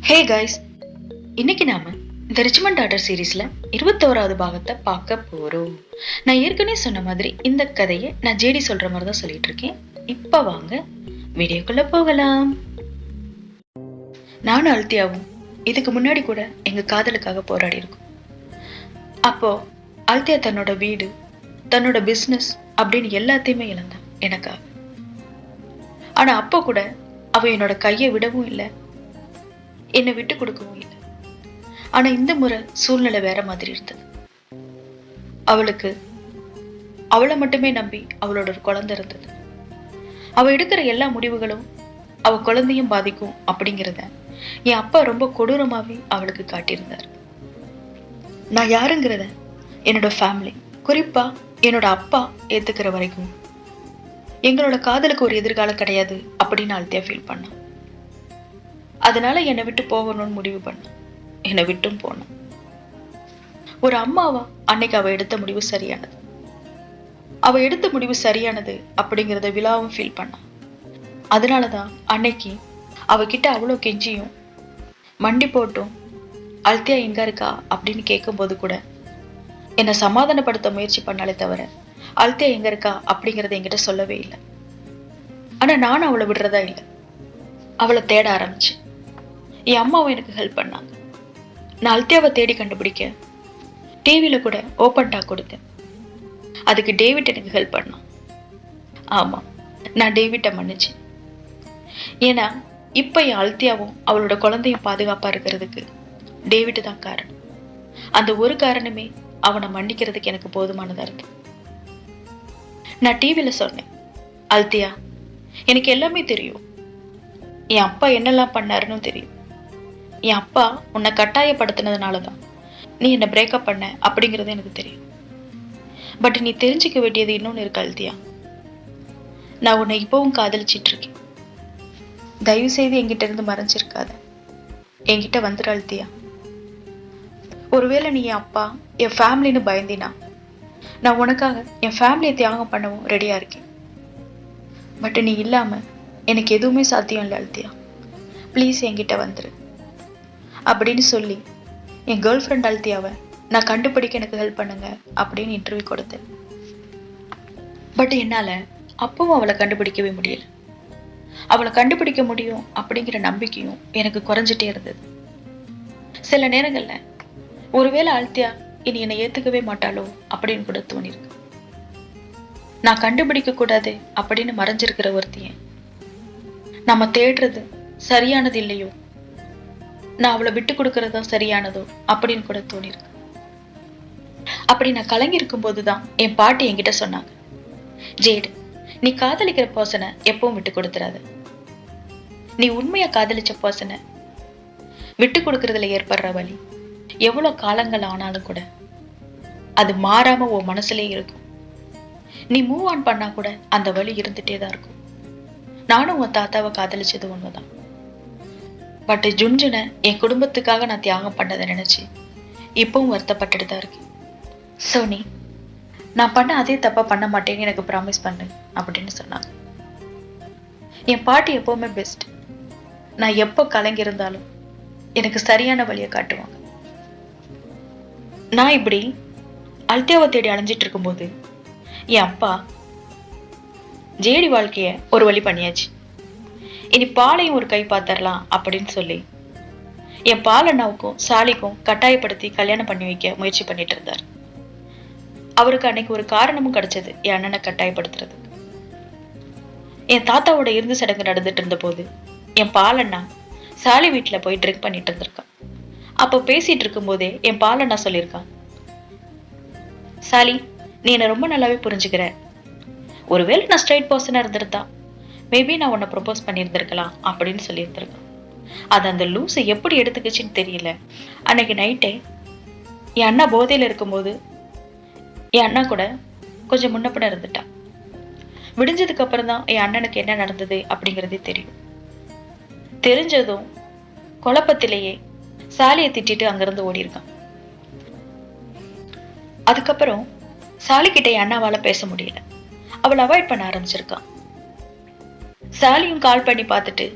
Hey guys, இன்னைக்கு நாம இந்த ரிச்மண்ட் டாட்டர் சீரீஸ்ல 21வது பாகத்தை பார்க்க போறோம். நான் ஏற்கனவே சொன்ன மாதிரி இந்த கதையை நான் ஜேடி சொல்ற மாதிரி தான் சொல்லிட்டு இருக்கேன். இப்ப வாங்க வீடியோக்குள்ள போகலாம். நானும் அல்தியாவும் இதுக்கு முன்னாடி கூட எங்க காதலுக்காக போராடி இருக்கோம். அப்போ அல்தியா தன்னோட வீடு, தன்னோட பிசினஸ் அப்படின்னு எல்லாத்தையுமே இழந்தா எனக்காக. ஆனா அப்போ கூட அவ என்னோட கையை விடவும் இல்லை, என்னை விட்டு கொடுக்கவும் இல்லை. ஆனா இந்த முறை சூழ்நிலை வேற மாதிரி இருந்தது. அவளுக்கு அவளை மட்டுமே நம்பி அவளோட ஒரு குழந்தை இருந்தது. அவ எடுக்கிற எல்லா முடிவுகளும் அவ குழந்தையும் பாதிக்கும் அப்படிங்கிறத என் அப்பா ரொம்ப கொடூரமாவே அவளுக்கு காட்டியிருந்தார். நான் யாருங்கிறத என்னோட ஃபேமிலி, குறிப்பா என்னோட அப்பா ஏத்துக்கிற வரைக்கும் எங்களோட காதலுக்கு ஒரு எதிர்காலம் கிடையாது அப்படின்னு அல்தியா ஃபீல் பண்ணான். அதனால என்னை விட்டு போகணும்னு முடிவு பண்ண, என்னை விட்டும் போனான். ஒரு அம்மாவா அன்னைக்கு அவ எடுத்த முடிவு சரியானது. அவ எடுத்த முடிவு சரியானது அப்படிங்கிறத விழாவும் ஃபீல் பண்ணான். அதனாலதான் அன்னைக்கு அவகிட்ட அவ்வளோ கெஞ்சியும் மண்டி போட்டும் அல்தியா எங்க இருக்கா அப்படின்னு கேட்கும்போது கூட என்னை சமாதானப்படுத்த முயற்சி பண்ணாலே தவிர அல்தியா எங்க இருக்கா அப்படிங்கறத என்கிட்ட சொல்லவே இல்லை. ஆனா நானும் அவளை விடுறதா இல்லை. அவளை தேட ஆரம்பிச்சு என் அம்மாவும் எனக்கு ஹெல்ப் பண்ணாங்க. நான் அல்தியாவை தேடி கண்டுபிடிக்க டிவியில கூட ஓப்பன் டாக் கொடுத்தேன். அதுக்கு டேவிட் எனக்கு ஹெல்ப் பண்ணான். ஆமா, நான் டேவிட்டை மன்னிச்சேன். ஏன்னா இப்ப என் அல்தியாவும் அவளோட குழந்தையும் பாதுகாப்பா இருக்கிறதுக்கு டேவிட் தான் காரணம். அந்த ஒரு காரணமே அவனை மன்னிக்கிறதுக்கு எனக்கு போதுமானதா இருக்கு. நான் டிவியில சொன்னேன், அல்தியா, எனக்கு எல்லாமே தெரியும். என் அப்பா என்னெல்லாம் பண்ணாருன்னு தெரியும். என் அப்பா உன்னை கட்டாயப்படுத்தினதுனாலதான் நீ என்ன பிரேக்கப் பண்ண அப்படிங்கிறது எனக்கு தெரியும். பட் நீ தெரிஞ்சுக்க வேண்டியது இன்னொன்னு இருக்கு அல்தியா. நான் உன்னை இப்பவும் காதலிச்சிட்டு இருக்கேன். தயவு செய்து என்கிட்ட இருந்து மறைஞ்சிருக்காத. என்கிட்ட வந்துரு அல்தியா. ஒருவேளை நீ என் அப்பா, என் ஃபேமிலின்னு பயந்தினா நான் உனக்காக என் ஃபேமிலியை தியாகம் பண்ணவும் ரெடியா இருக்கேன். பட் நீ இல்லாம எனக்கு எதுவுமே சாத்தியம் இல்லை அல்தியா. ப்ளீஸ் என்கிட்ட வந்துரு அப்படின்னு சொல்லி என் கேர்ள் ஃப்ரெண்ட் அல்தியாவை நான் கண்டுபிடிக்க எனக்கு ஹெல்ப் பண்ணுங்க அப்படின்னு இன்டர்வியூ கொடுத்தேன். பட் என்னால அப்பவும் அவளை கண்டுபிடிக்கவே முடியல. அவளை கண்டுபிடிக்க முடியும் அப்படிங்கிற நம்பிக்கையும் எனக்கு குறைஞ்சிட்டே இருந்தது. சில நேரங்கள்ல ஒருவேளை அல்தியா இனி என்னை ஏத்துக்கவே மாட்டாளோ அப்படின்னு கூட தோணிருக்கு. நான் கண்டுபிடிக்க கூடாது அப்படின்னு மறைஞ்சிருக்கிற ஒருத்திய நம்ம தேடுறது சரியானது இல்லையோ, நான் அவளை விட்டு கொடுக்கறதா சரியானதோ அப்படின்னு கூட தோணிருக்கு. அப்படி நான் கலங்கி இருக்கும் போதுதான் என் பாட்டி என்கிட்ட சொன்னாங்க, ஜேடு, நீ காதலிக்கிற பர்சனை எப்பவும் விட்டு கொடுத்துறாத. நீ உண்மையா காதலிச்ச பர்சனை விட்டு கொடுக்கறதுல ஏற்படுற வலி எவ்வளவு காலங்கள் ஆனாலும் கூட அது மாறாம உன் மனசுலயே இருக்கும். நீ மூவ் ஆன் பண்ணா கூட அந்த வலி இருந்துட்டே தான் இருக்கும். நானும் உன் தாத்தாவை காதலிச்சது உண்மைதான். பட் ஜுன்ஜுனை என் குடும்பத்துக்காக நான் தியாகம் பண்ணதை நினைச்சு இப்பவும் வருத்தப்பட்டுட்டு தான் இருக்கேன். சோனி, நான் பண்ண அதே தப்பா பண்ண மாட்டேன்னு எனக்கு ப்ராமிஸ் பண்ணு அப்படின்னு சொன்னாங்க. என் பாட்டி எப்பவுமே பெஸ்ட். நான் எப்போ கலங்கி இருந்தாலும் எனக்கு சரியான வழியை காட்டுவாங்க. நான் இப்படி அல்தியாவை தேடி அலைஞ்சிட்டு இருக்கும்போது என் அப்பா ஜேடி வாழ்க்கைய ஒரு வழி பண்ணியாச்சு, இனி பாலையும் ஒரு கை பார்த்துடலாம் அப்படின்னு சொல்லி என் பாலண்ணாவுக்கும் சாலிக்கும் கட்டாயப்படுத்தி கல்யாணம் பண்ணி வைக்க முயற்சி பண்ணிட்டு இருந்தார். அவருக்கு அன்னைக்கு ஒரு காரணமும் கிடைச்சது என் அண்ணனை கட்டாயப்படுத்துறது. என் தாத்தாவோட இறுதி சடங்கு நடந்துட்டு இருந்த போது என் பாலண்ணா சாலி வீட்டுல போய் ட்ரிங்க் பண்ணிட்டு இருந்திருக்கான். அப்போ பேசிட்டு இருக்கும் போதே என் பாலண்ணா சொல்லியிருக்கான், சாலி, நீ என்ன ரொம்ப நல்லாவே புரிஞ்சுக்கிற. ஒருவேளை நான் ஸ்ட்ரைட் பர்சனா இருந்திருந்தா மேபி நான் உன்னை ப்ரொபோஸ் பண்ணியிருந்திருக்கலாம் அப்படின்னு சொல்லியிருந்திருக்கான். அது அந்த லூஸை எப்படி எடுத்துக்கிச்சுன்னு தெரியல. அன்னைக்கு நைட்டே என் அண்ணா போதையில இருக்கும்போது என் அண்ணா கூட கொஞ்சம் முன்ன பின்ன இருந்துட்டான். விடிஞ்சதுக்கு அப்புறம் தான் என் அண்ணனுக்கு என்ன நடந்தது அப்படிங்கிறதே தெரியும். தெரிஞ்சதும் குழப்பத்திலேயே சாலியை திட்டிட்டு அங்கிருந்து ஓடி இருக்கான். அதுக்கப்புறம் சாலி கிட்ட என் அண்ணாவால பேச முடியல. அவள் அவாய்ட் பண்ண ஆரம்பிச்சிருக்கான். சாலியும் கால் பண்ணி பார்த்துட்டு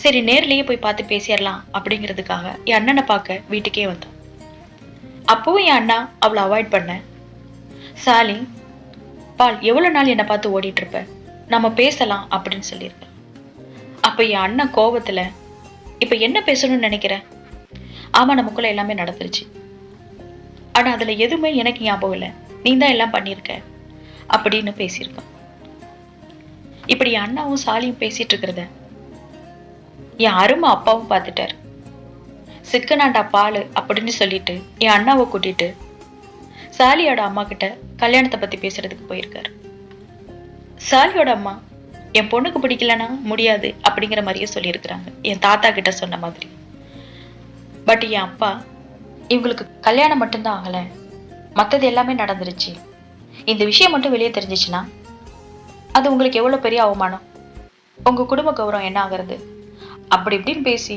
சரி நேர்லயே போய் பார்த்து பேசிடலாம் அப்படிங்கிறதுக்காக என் அண்ணனை பார்க்க வீட்டுக்கே வந்தான். அப்பவும் என் அண்ணா அவளை அவாய்ட் பண்ண. சாலி, பால் எவ்வளவு நாள் என்னை பார்த்து ஓடிட்டு இருப்ப, நம்ம பேசலாம் அப்படின்னு சொல்லியிருக்க. அப்ப என் அண்ணன் கோபத்துல, இப்ப என்ன பேசணும்னு நினைக்கிற? ஆமா, நமக்குள்ள எல்லாமே நடந்துருச்சு, ஆனா அதுல எதுவுமே எனக்கு ஞாபகம் இல்லை, நீ தான் எல்லாம் பண்ணியிருக்க அப்படின்னு பேசியிருக்கான். இப்படி என் அண்ணாவும் சாலியும் பேசிட்டு இருக்கிறத என் அருமை அப்பாவும் பார்த்துட்டாரு. சிக்கனாண்டா பாலு அப்படின்னு சொல்லிட்டு என் அண்ணாவை கூட்டிட்டு சாலியோட அம்மா கிட்ட கல்யாணத்தை பத்தி பேசுறதுக்கு போயிருக்காரு. சாலியோட அம்மா என் பொண்ணுக்கு பிடிக்கலன்னா முடியாது அப்படிங்கிற மாதிரியே சொல்லியிருக்கிறாங்க, என் தாத்தா கிட்ட சொன்ன மாதிரி. பட் என் அப்பா, இவங்களுக்கு கல்யாணம் மட்டும்தான் ஆகல, மற்றது எல்லாமே நடந்துருச்சு, இந்த விஷயம் மட்டும் வெளியே தெரிஞ்சிச்சுன்னா அது உங்களுக்கு எவ்வளவு பெரிய அவமானம், உங்க குடும்ப கௌரவம் என்ன ஆகுறது அப்படி இப்படின்னு பேசி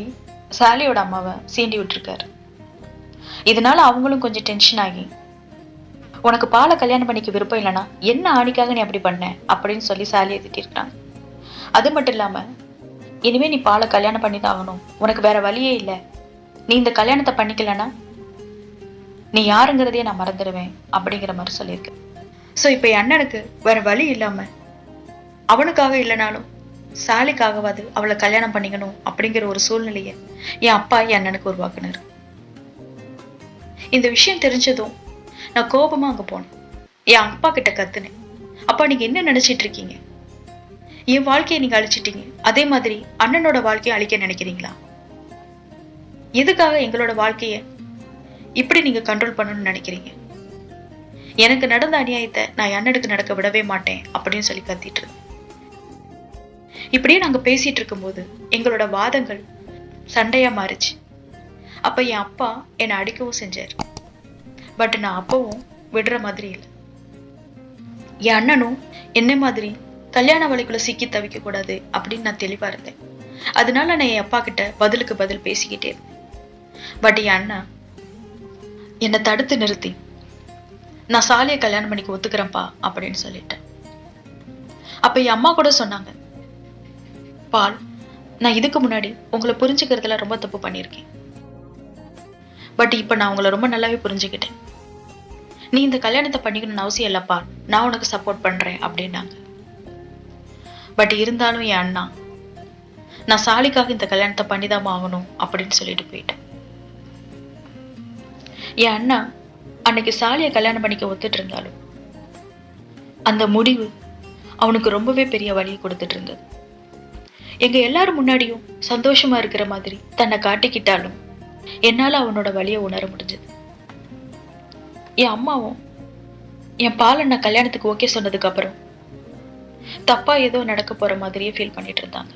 சாலியோட அம்மாவை சீண்டி விட்டுருக்காரு. இதனால அவங்களும் கொஞ்சம் டென்ஷன் ஆகி, உனக்கு பாலை கல்யாணம் பண்ணிக்க விருப்பம் இல்லைன்னா என்ன ஆணிக்காக நீ அப்படி பண்ண அப்படின்னு சொல்லி சாலியை திட்டிருக்காங்க. அது மட்டும் இல்லாம, இனிமே நீ பாலை கல்யாணம் பண்ணி தான் ஆகணும், உனக்கு வேற வழியே இல்லை, நீ இந்த கல்யாணத்தை பண்ணிக்கலன்னா நீ யாருங்கிறதையே நான் மறந்துடுவேன் அப்படிங்கிற மாதிரி சொல்லியிருக்கேன். ஸோ இப்போ என் அண்ணனுக்கு வேற வழி இல்லாம அவனுக்காக இல்லைனாலும் சாலிக்காகவாது அவளை கல்யாணம் பண்ணிக்கணும் அப்படிங்கிற ஒரு சூழ்நிலையை என் அப்பா என் அண்ணனுக்கு உருவாக்குனாரு. இந்த விஷயம் தெரிஞ்சதும் நான் கோபமா அங்க போனேன். என் அப்பா கிட்ட கத்துனேன், அப்பா நீங்க என்ன நினைச்சிட்டு இருக்கீங்க, என் வாழ்க்கையை நீங்க அழிச்சிட்டீங்க, அதே மாதிரி அண்ணனோட வாழ்க்கையை அழிக்க நினைக்கிறீங்களா? எதுக்காக எங்களோட வாழ்க்கைய இப்படி நீங்க கண்ட்ரோல் பண்ணணும்னு நினைக்கிறீங்க? எனக்கு நடந்த அநியாயத்தை நான் அண்ணனுக்கு நடக்க விடவே மாட்டேன் அப்படின்னு சொல்லி கத்திட்டு இருந்தேன். இப்படியே நாங்க பேசிட்டு இருக்கும்போது எங்களோட வாதங்கள் சண்டையா மாறிச்சு. அப்ப என் அப்பா என்னை அடிக்கவும் செஞ்சாரு. பட் நான் அப்பவும் விடுற மாதிரி இல்லை. என் அண்ணனும் என்ன மாதிரி கல்யாண வழிக்குள்ள சிக்கி தவிக்க கூடாது அப்படின்னு நான் தெளிவா இருந்தேன். அதனால நான் என் அப்பா கிட்ட பதிலுக்கு பதில் பேசிக்கிட்டே இருந்தேன். பட் என் அண்ணா என்னை தடுத்து நிறுத்தி, நான் சாலியை கல்யாணம் பண்ணிக்க ஒத்துக்கிறேன்ப்பா அப்படின்னு சொல்லிட்டேன். அப்ப என் அம்மா கூட சொன்னாங்க, பால், நான் இதுக்கு முன்னாடி உங்களை புரிஞ்சுக்கிறதுல ரொம்ப தப்பு பண்ணியிருக்கேன், பட் இப்ப நான் உங்களை ரொம்ப நல்லாவே புரிஞ்சுக்கிட்டேன், நீ இந்த கல்யாணத்தை பண்ணிக்கணும்னு அவசியம் இல்லப்பா, நான் உனக்கு சப்போர்ட் பண்றேன் அப்படின்னாங்க. பட் இருந்தாலும் என் அண்ணா, நான் சாலிக்காக இந்த கல்யாணத்தை பண்ணிதான் ஆகணும் அப்படின்னு சொல்லிட்டு போயிட்டேன். என் அண்ணா அன்னைக்கு சாலியை கல்யாணம் பண்ணிக்க ஒத்துட்டு இருந்தாலும் அந்த முடிவு அவனுக்கு ரொம்பவே பெரிய வழியை கொடுத்துட்டு இருந்தது. எங்க எல்லாரும் முன்னாடியும் சந்தோஷமா இருக்கிற மாதிரி தன்னை காட்டிக்கிட்டாலும் என்னால அவனோட வழியை உணர முடிஞ்சது. என் அம்மாவும் என் பாலண்ணா கல்யாணத்துக்கு ஓகே சொன்னதுக்கு அப்புறம் தப்பா ஏதோ நடக்க போற மாதிரியே ஃபீல் பண்ணிட்டு இருந்தாங்க.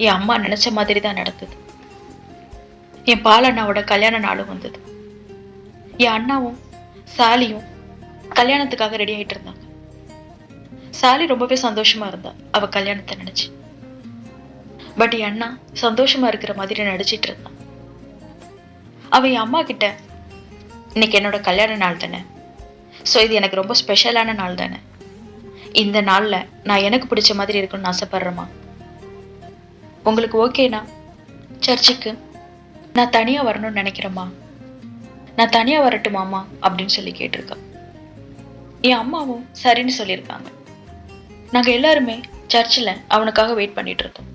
என் அம்மா நினைச்ச மாதிரி தான் நடந்தது. என் பாலண்ணாவோட கல்யாண நாளும் வந்தது. என் அண்ணாவும் சாலியும் கல்யாணத்துக்காக ரெடி ஆயிட்டு இருந்தாங்க. சாலி ரொம்பவே சந்தோஷமா இருந்தா அவ கல்யாணத்தை நினைச்சு. பட் என் அண்ணா சந்தோஷமா இருக்கிற மாதிரி நடிச்சிட்டு இருந்தான். அவ என் அம்மா கிட்ட, இன்னைக்கு என்னோட கல்யாண நாள் தானே, ஸோ இது எனக்கு ரொம்ப ஸ்பெஷலான நாள் தானே, இந்த நாள்ல நான் எனக்கு பிடிச்ச மாதிரி இருக்கணும்னு ஆசைப்படுறேம்மா, உங்களுக்கு ஓகேனா சர்ச்சுக்கு நான் தனியா வரணும்னு நினைக்கிறேம்மா, நான் தனியா வரட்டுமாமா அப்படின்னு சொல்லி கேட்டிருக்கா. என் அம்மாவும் சரின்னு சொல்லியிருக்காங்க. நாங்க எல்லாருமே சர்ச்சில் அவனுக்காக வெயிட் பண்ணிட்டு இருந்தோம்.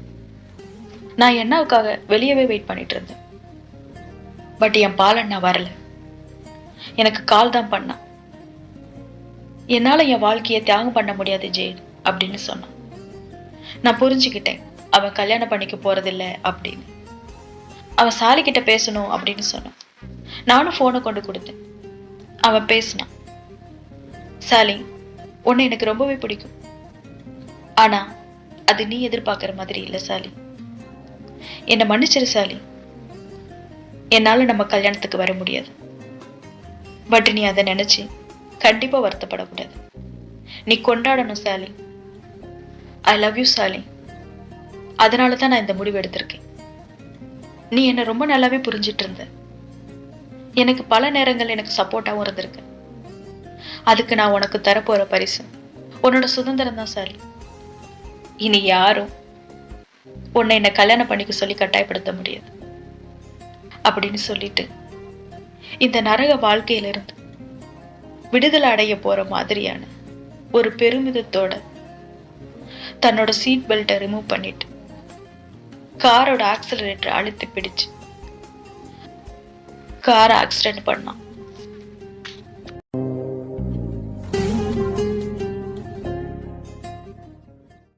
நான் அண்ணாவுக்காக வெளியவே வெயிட் பண்ணிட்டு இருந்தேன். பட் என் பாலண்ணா வரல, எனக்கு கால் தான் பண்ணான். என்னால என் வாழ்க்கையை தியாகம் பண்ண முடியாது ஜெயன் அப்படின்னு சொன்னான். நான் புரிஞ்சுக்கிட்டேன் அவன் கல்யாணம் பண்ணிக்க போறதில்ல அப்படின்னு. அவன் சாலி கிட்ட பேசணும் அப்படின்னு சொன்னான். நானும் போனை கொண்டு கொடுத்தேன். அவன் பேசினான், சாலி, உன்னை எனக்கு ரொம்பவே பிடிக்கும், ஆனா அது நீ எதிர்பார்க்கிற மாதிரி இல்லை சாலி, என்னை மன்னிச்சிரு சாலி, என்னால நம்ம கல்யாணத்துக்கு வர முடியாது, பட் நீ அதை நினைச்சு கண்டிப்பா வருத்தப்படக்கூடாது, நீ கொண்டாடணும் சாலி, ஐ லவ் யூ சாலி, அதனாலதான் நான் இந்த முடிவு எடுத்திருக்கேன். நீ என்னை ரொம்ப நல்லாவே புரிஞ்சிட்டு இருந்த, எனக்கு பல நேரங்கள் எனக்கு சப்போர்ட்டாகவும் இருந்திருக்கு, அதுக்கு நான் உனக்கு தரப்போற பரிசு உன்னோட சுதந்திரம் தான் சாலி. இனி யாரும் உன்னை என்ன கல்யாணம் பண்ணிக்க சொல்லி கட்டாயப்படுத்த முடியாது அப்படின்னு சொல்லிட்டு இந்த நரக வாழ்க்கையிலிருந்து விடுதலை அடைய போற மாதிரியான ஒரு பெருமிதத்தோட தன்னோட சீட் பெல்ட்டை ரிமூவ் பண்ணிட்டு காரோட ஆக்சிலரேட்டர் அழுத்தி பிடிச்சு காரை ஆக்சிடென்ட் பண்ணான்.